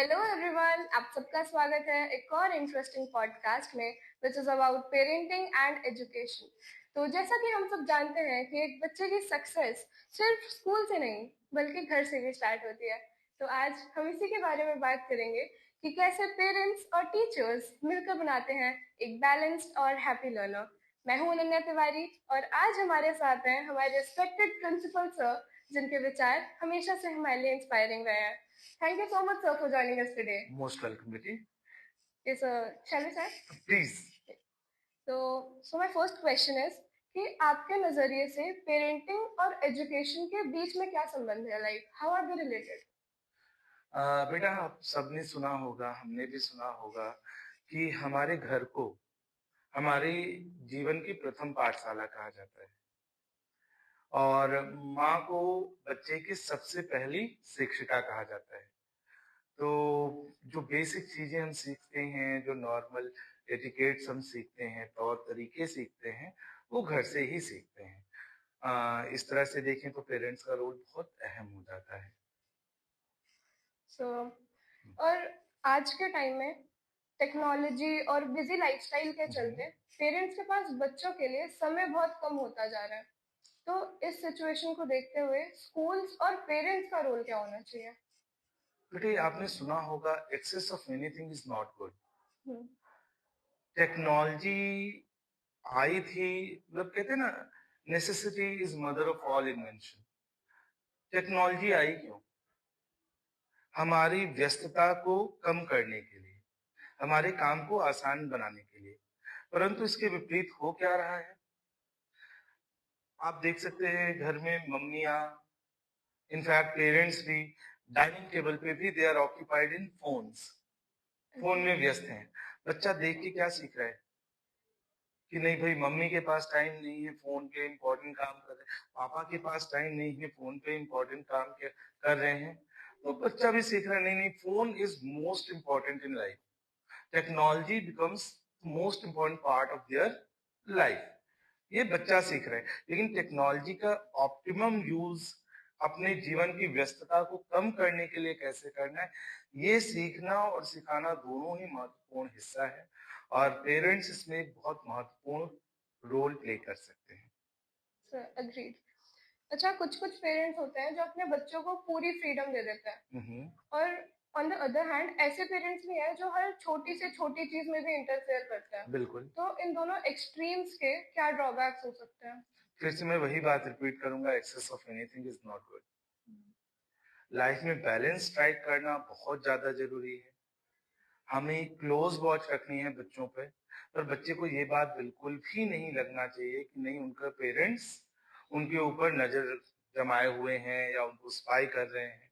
Hello everyone, आप सबका स्वागत है एक और इंटरेस्टिंग पॉडकास्ट में which is about parenting and education. तो जैसा कि हम सब जानते हैं कि एक बच्चे की सक्सेस सिर्फ स्कूल से नहीं बल्कि घर से भी स्टार्ट होती है। तो आज हम इसी के बारे में बात करेंगे कि कैसे पेरेंट्स और टीचर्स मिलकर बनाते हैं एक बैलेंस्ड और हैप्पी लर्नर। मैं हूं अनन्या तिवारी और आज हमारे साथ हैं हमारे रिस्पेक्टेड प्रिंसिपल सर, जिनके विचार हमेशा से हमारे लिए इंस्पायरिंग रहे हैं। Thank you so much, sir, for joining us today. Most welcome, Vicky. Yes, shall we start? Please. So my first question is कि आपके नजरिए से पेरेंटिंग और एजुकेशन के बीच में क्या संबंध है, like how are they related? बेटा, आप सबने सुना होगा, हमने भी सुना होगा कि हमारे घर को हमारे जीवन की प्रथम पाठशाला कहा जाता है और माँ को बच्चे की सबसे पहली शिक्षिका कहा जाता है। तो जो बेसिक चीजें हम सीखते हैं, जो नॉर्मल एटिकेट्स हम सीखते हैं, तौर तरीके सीखते हैं, वो घर से ही सीखते हैं। इस तरह से देखें तो पेरेंट्स का रोल बहुत अहम हो जाता है। सो और आज के टाइम में टेक्नोलॉजी और बिजी लाइफस्टाइल के चलते पेरेंट्स के पास बच्चों के लिए समय बहुत कम होता जा रहा है। तो इस सिचुएशन को देखते हुए स्कूल्स और पेरेंट्स का रोल क्या होना चाहिए? बेटे, आपने सुना होगा excess of anything is not good. Technology आई थी, मतलब कहते हैं ना, necessity is mother of all invention. Technology आई क्यों? हमारी व्यस्तता को कम करने के लिए, हमारे काम को आसान बनाने के लिए। परंतु इसके विपरीत हो क्या रहा है? आप देख सकते हैं घर में मम्मियां, इनफैक्ट पेरेंट्स भी डाइनिंग टेबल पे भी they are occupied in phones. Phone में व्यस्त हैं। बच्चा देख के क्या सीख रहा है कि नहीं भाई, मम्मी के पास टाइम नहीं है, फोन पे इंपॉर्टेंट काम कर रहे हैं, पापा के पास टाइम नहीं है, फोन पे इंपॉर्टेंट काम कर रहे हैं। तो बच्चा भी सीख रहा है, नहीं नहीं, phone is most important in life. Technology becomes most important part of their life. ये बच्चा सीख रहा है, लेकिन टेक्नोलॉजी का ऑप्टिमम यूज अपने जीवन की व्यस्तता को कम करने के लिए कैसे करना है, ये सीखना और सिखाना दोनों ही महत्वपूर्ण हिस्सा है और पेरेंट्स इसमें एक बहुत महत्वपूर्ण रोल प्ले कर सकते हैं। Sir agreed. अच्छा, कुछ कुछ पेरेंट्स होते हैं जो अपने बच्चों को पूरी फ्रीडम दे देते हैं और ऑन द अदर हैंड ऐसे पेरेंट्स भी हैं जो हर छोटी से छोटी चीज में भी इंटरफेयर करते हैं। बिल्कुल। तो इन दोनों एक्सट्रीम्स के क्या ड्रॉबैक्स हो सकते हैं? फिर से मैं वही बात रिपीट करूंगा, excess of anything is not good. Life में बैलेंस स्ट्राइक करना बहुत ज्यादा जरूरी है। हमें क्लोज वॉच रखनी है बच्चों पे, पर बच्चे को ये बात बिल्कुल भी नहीं लगना चाहिए कि नहीं, उनका पेरेंट्स उनके ऊपर नजर जमाए हुए हैं या उनको स्पाई कर रहे हैं।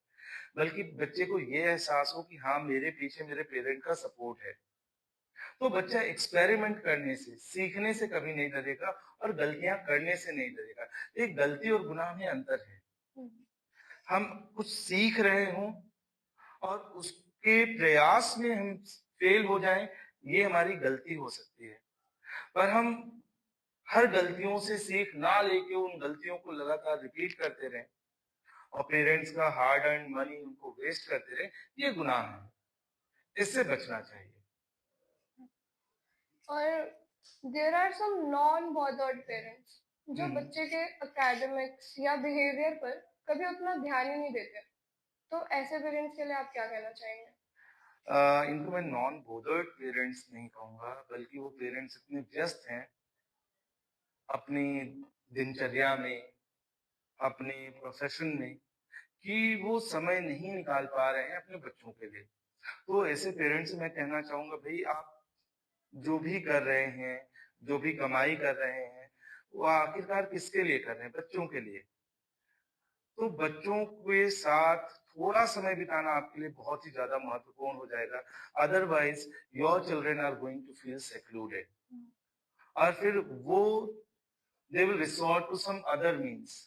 बल्कि बच्चे को ये एहसास हो कि हाँ, मेरे पीछे मेरे पेरेंट का सपोर्ट है। तो बच्चा एक्सपेरिमेंट करने से, सीखने से कभी नहीं डरेगा और गलतियां करने से नहीं डरेगा। एक गलती और गुनाह में अंतर है। हम कुछ सीख रहे हों और उसके प्रयास में हम फेल हो जाएं, ये हमारी गलती हो सकती है। पर हम हर गलतियों से सीख ना लेके उन गलतियों को लगातार रिपीट करते रहें और पेरेंट्स का हार्ड अर्न मनी उनको वेस्ट करते रहे, ये गुनाह है। इससे बचना चाहिए। और there are some non bothered parents जो बच्चे के एकेडमिक्स या बिहेवियर पर कभी उतना ध्यान ही नहीं देते। तो ऐसे पेरेंट्स के लिए आप क्या कहना चाहेंगे? इनको मैं नॉन बोदर्ड पेरेंट्स नहीं कहूंगा, बल्कि वो पेरेंट्स इतने व्यस्त हैं अपनी दिनचर्या में, अपने प्रोफेशन में, कि वो समय नहीं निकाल पा रहे हैं अपने बच्चों के लिए। तो ऐसे पेरेंट्स से मैं कहना चाहूंगा, भाई आप जो भी कर रहे हैं, जो भी कमाई कर रहे हैं, वो आखिरकार किसके लिए कर रहे हैं? बच्चों के लिए। तो बच्चों के साथ थोड़ा समय बिताना आपके लिए बहुत ही ज्यादा महत्वपूर्ण हो जाएगा। Otherwise your children are going to feel secluded और फिर वो they will resort to some other means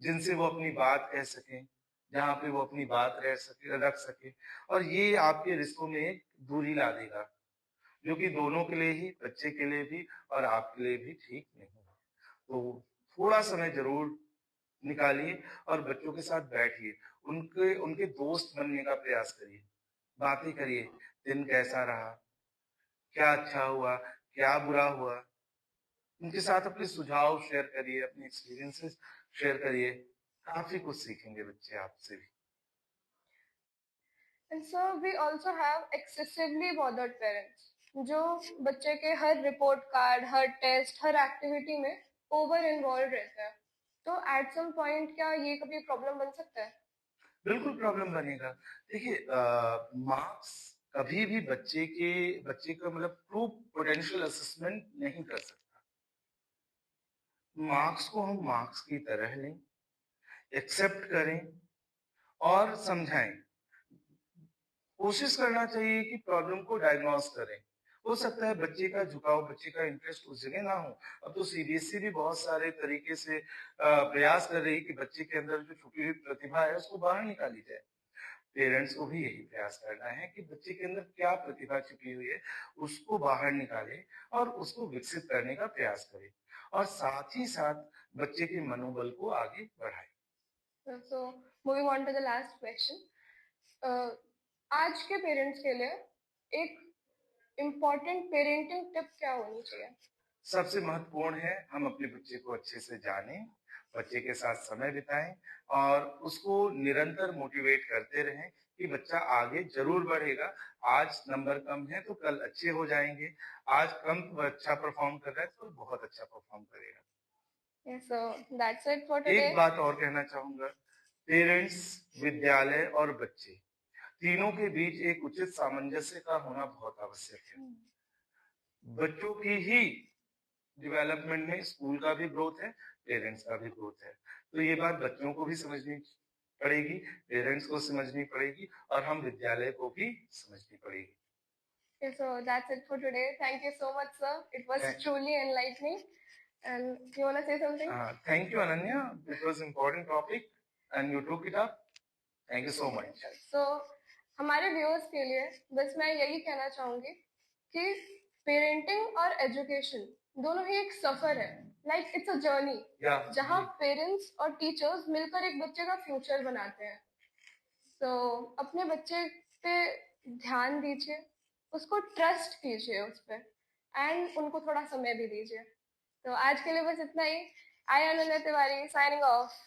जिनसे वो अपनी बात कह सकें, जहां पे वो अपनी बात रख सके, और ये आपके रिश्तों में एक दूरी ला देगा, जो कि दोनों के लिए ही, बच्चे के लिए भी और आपके लिए भी ठीक नहीं है। तो थोड़ा समय जरूर निकालिए और बच्चों के साथ बैठिए, उनके उनके दोस्त बनने का प्रयास करिए। बातें करिए, दिन कैसा रहा, क्या अच्छा हुआ, क्या बुरा हुआ। उनके साथ अपने सुझाव शेयर करिए, अपने एक्सपीरियंसेस शेयर करिए। काफी कुछ सीखेंगे बच्चे आपसे भी। And so we also have excessively bothered parents जो बच्चे के हर रिपोर्ट कार्ड, हर टेस्ट, हर एक्टिविटी में ओवर इन्वॉल्व रहते हैं। तो एट सम पॉइंट क्या ये कभी प्रॉब्लम बन सकता है? बिल्कुल प्रॉब्लम बनेगा। देखिए, मार्क्स कभी भी बच्चे का मतलब ट्रू पोटेंशियल असेसमेंट नहीं कर सकता। मार्क्स को हम मार्क्स की तरह लें, एक्सेप्ट करें और समझाएं। कोशिश करना चाहिए कि प्रॉब्लम को डायग्नोज करें। हो सकता है बच्चे का झुकाव, बच्चे का इंटरेस्ट उस जगह ना हो। अब तो सीबीएसई भी बहुत सारे तरीके से प्रयास कर रही है कि बच्चे के अंदर जो छुपी हुई प्रतिभा है उसको बाहर निकाली जाए। पेरेंट्स को भी यही प्रयास करना है कि बच्चे के अंदर क्या प्रतिभा छुपी हुई है उसको बाहर निकाले और उसको विकसित करने का प्रयास करें, और साथ ही साथ बच्चे के मनोबल को आगे बढ़ाए। So moving on to the last question, आज के पेरेंट्स के लिए एक इम्पोर्टेंट पेरेंटिंग टिप क्या होनी चाहिए? सबसे महत्वपूर्ण है हम अपने बच्चे को अच्छे से जानें, बच्चे के साथ समय बिताएं और उसको निरंतर मोटिवेट करते रहें कि बच्चा आगे जरूर बढ़ेगा। आज नंबर कम है तो कल अच्छे हो जाएंगे, आज कम अच्छा परफॉर्म कर रहा है तो बहुत अच्छा परफॉर्म करेगा। So that's it for today. एक बात और कहना चाहूंगा, पेरेंट्स, विद्यालय और बच्चे तीनों के बीच एक उचित सामंजस्य का होना बहुत आवश्यक है। बच्चों की ही डेवलपमेंट में स्कूल का भी ग्रोथ है, पेरेंट्स का भी ग्रोथ है। तो ये बात बच्चों को भी समझनी पड़ेगी, पेरेंट्स को समझनी पड़ेगी और हम विद्यालय को भी समझनी पड़ेगी। Okay, so that's it for today. Thank you so much, sir. It was truly enlightening. And you want to say something? Thank you, Ananya. It was an important topic and you took it up. Thank you so much. So हमारे viewers के लिए बस मैं यही कहना चाहूंगी कि parenting और एजुकेशन दोनों ही एक सफर है, लाइक इट्स अ जर्नी, जहाँ पेरेंट्स और टीचर्स मिलकर एक बच्चे का फ्यूचर बनाते हैं। तो अपने बच्चे पे ध्यान दीजिए, उसको ट्रस्ट कीजिए उस पर, एंड उनको थोड़ा समय भी दीजिए। तो आज के लिए बस इतना ही। आई अनन्या तिवारी साइनिंग ऑफ।